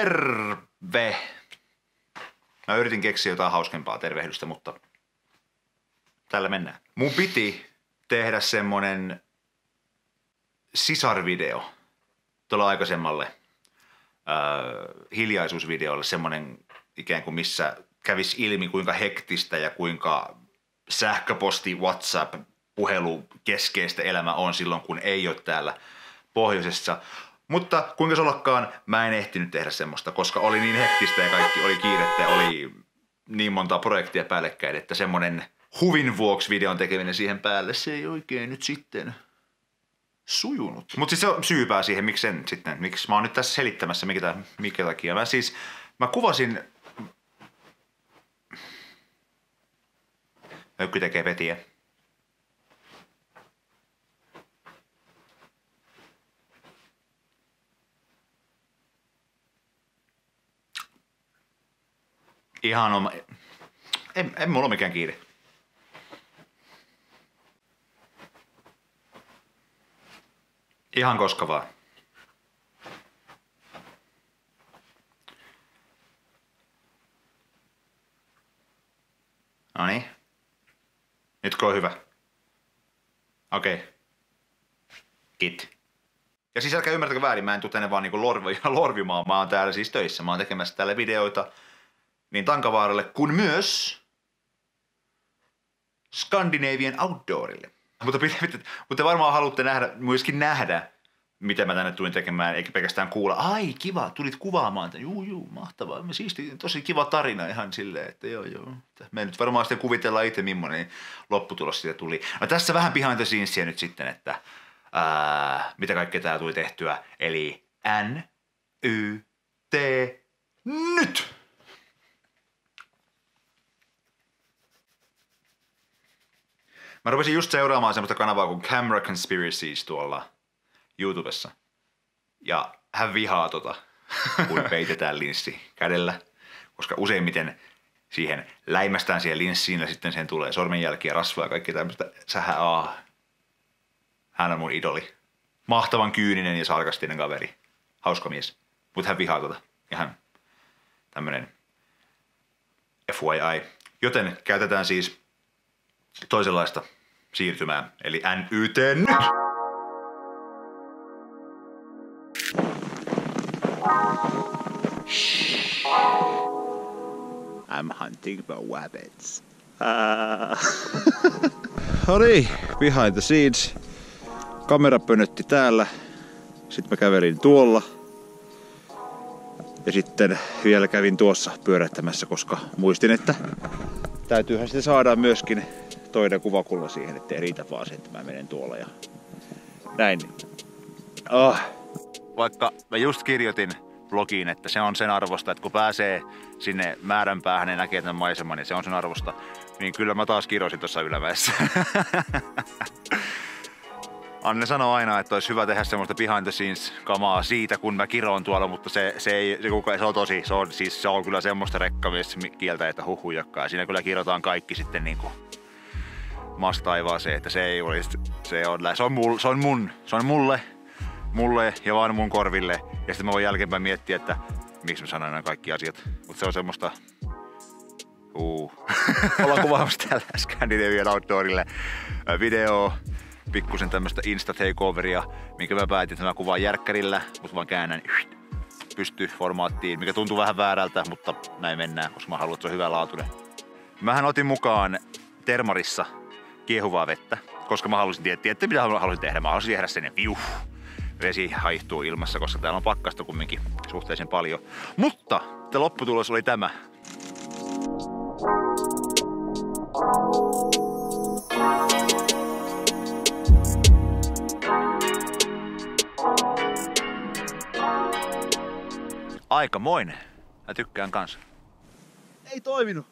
Terve! Mä yritin keksiä jotain hauskempaa tervehdystä, mutta tällä mennään. Mun piti tehdä semmonen sisarvideo tuolla aikaisemmalle hiljaisuusvideolle, semmonen ikään kuin missä kävisi ilmi kuinka hektistä ja kuinka sähköposti, WhatsApp, puhelu keskeistä elämä on silloin, kun ei ole täällä pohjoisessa. Mutta kuinka se ollakaan, mä en ehtinyt tehdä semmoista, koska oli niin hektistä ja kaikki oli kiirettä ja oli niin monta projektia päällekkäin, että semmonen huvin vuoksi videon tekeminen siihen päälle, se ei oikein nyt sitten sujunut. Mutta siis se on syypää siihen, miksi mä oon nyt tässä selittämässä, mikä takia. Mä kuvasin... Möykky tekee petiä. Ihan oma... En mulla ole mikään kiire. Ihan koska vaan. Noniin. Nytkö on hyvä? Okei. Kit. Ja siis älkää ymmärtäkö väärin, mä en tuu tänne vaan niinku lorvimaan. Mä oon täällä siis töissä. Mä oon tekemässä täällä videoita niin Tankavaaralle kuin myös Scandinavian Outdoorille. Mutta varmaan haluatte myöskin nähdä, mitä mä tänne tulin tekemään, eikä pelkästään kuulla. Ai kiva, tulit kuvaamaan. Juu, mahtavaa. Siisti, tosi kiva tarina ihan silleen, että joo. Me nyt varmaan sitten kuvitellaan itse, millainen lopputulos siitä tuli. No tässä vähän behind the scenesia nyt sitten, että mitä kaikkea täällä tuli tehtyä. Eli NYT nyt! Mä rupesin just seuraamaan semmoista kanavaa kuin Camera Conspiracies tuolla YouTubessa. Ja hän vihaa kun peitetään linssi kädellä. Koska useimmiten siihen läimästään siihen linssiin ja sitten sen tulee sormenjälkiä, rasvaa ja kaikkea tämmöistä. Hän on mun idoli. Mahtavan kyyninen ja sarkastinen kaveri. Hauska mies. Mut hän vihaa Ja hän tämmönen FYI. Joten käytetään siis toisenlaista siirtymää, eli NYT nyt! I'm hunting for rabbits. No niin, behind the scenes. Kamera pönötti täällä. Sitten mä kävelin tuolla. Ja sitten vielä kävin tuossa pyörähtämässä, koska muistin, että täytyyhän sitten saada myöskin toinen kuvakulma siihen, ettei riitä vaan se, että mä menen tuolla ja näin. Vaikka mä just kirjoitin blogiin, että se on sen arvosta, että kun pääsee sinne määränpäähän ja näkee tämän maiseman, niin se on sen arvosta, niin kyllä mä taas kirosin tuossa ylämäessä. Anne sanoo aina, että olisi hyvä tehdä semmoista behind the scenes kamaa siitä, kun mä kiroon tuolla, mutta se on kyllä semmoista rekkamies-kieltä, että huhujakkaa. Siinä kyllä kirotaan kaikki sitten niinku maasta taivaaseen, että se ei olisi, se on mulle ja vaan mun korville. Ja sitten mä voin jälkeenpäin miettiä, että miksi mä sanon nämä kaikki asiat. Mutta se on semmoista... Ollaan kuvaamassa täällä Scandinavian Outdoorille video, pikkusen tämmöstä insta-takeoveria, minkä mä päätin, että mä kuvaan järkkärillä, mutta vaan käännän pystyformaattiin, mikä tuntuu vähän väärältä, mutta näin mennään, koska mä haluan, että se on hyvälaatuinen. Mähän otin mukaan termarissa kiehuvaa vettä, koska mä halusin tietää, mitä halusin tehdä. Mä halusin tehdä sen ja vesi haihtuu ilmassa, koska täällä on pakkasta kumminkin suhteellisen paljon. Mutta lopputulos oli tämä. Aikamoinen. Mä tykkään kanssa. Ei toiminut.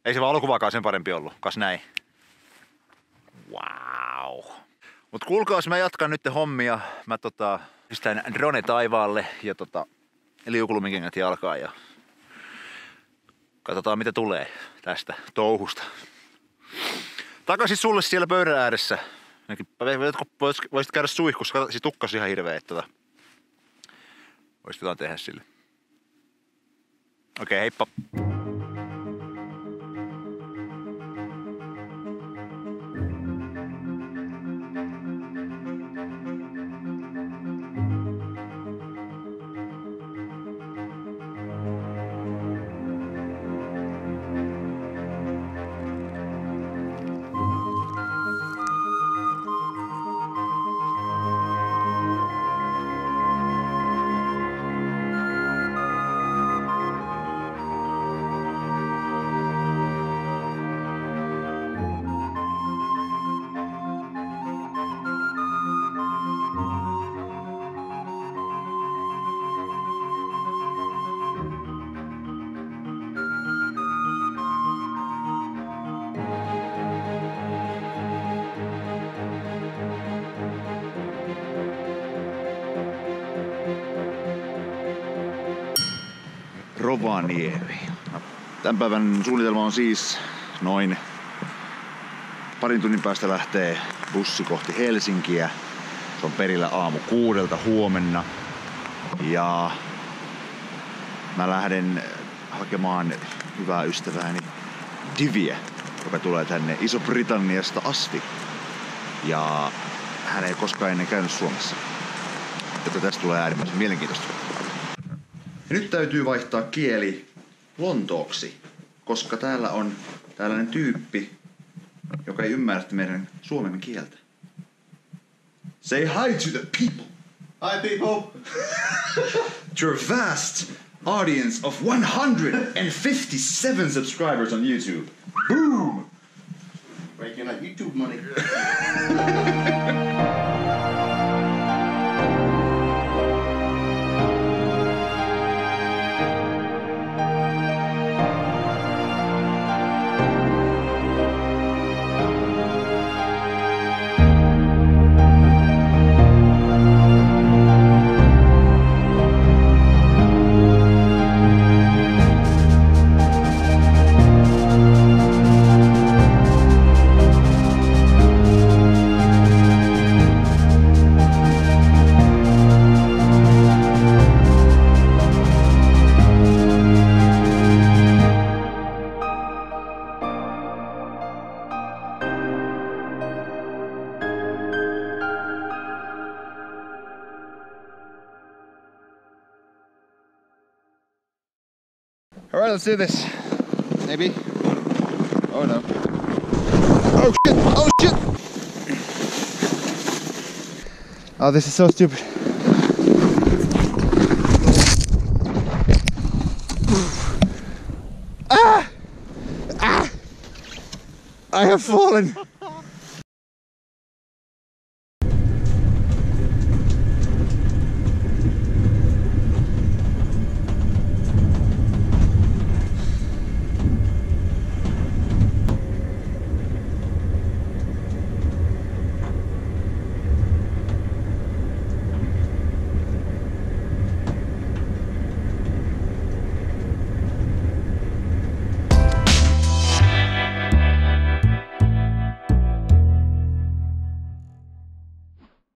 Ei se valokuvaakaan sen parempi ollut. Kas näin. Wow. Mut kuulkaas, mä jatkan nyt hommia. Mä pistän drone taivaalle ja liukulumikengät jalkaan ja katsotaan mitä tulee tästä touhusta. Takaisin sulle siellä pöydän ääressä. Voisit käydä suihkussa, se tukkas ihan hirveä. Voisi jotain tehdä sille. Okei, heippa. Rovaniemi. Tämän päivän suunnitelma on siis noin parin tunnin päästä lähtee bussi kohti Helsinkiä. Se on perillä aamu 6 huomenna. Ja mä lähden hakemaan hyvää ystävääni Diviä, joka tulee tänne Iso-Britanniasta asti. Ja hän ei koskaan ennen käynyt Suomessa. Joten tästä tulee äärimmäisen mielenkiintoista. Ja nyt täytyy vaihtaa kieli Lontooksi, koska täällä on tällainen tyyppi, joka ei ymmärrä meidän suomen kieltä. Say hi to the people. Hi people. To your vast audience of 157 subscribers on YouTube. Boom! Making that YouTube money. All right, let's do this. Maybe. Oh no. Oh shit! Oh shit! Oh, this is so stupid. Ah! Ah! I have fallen.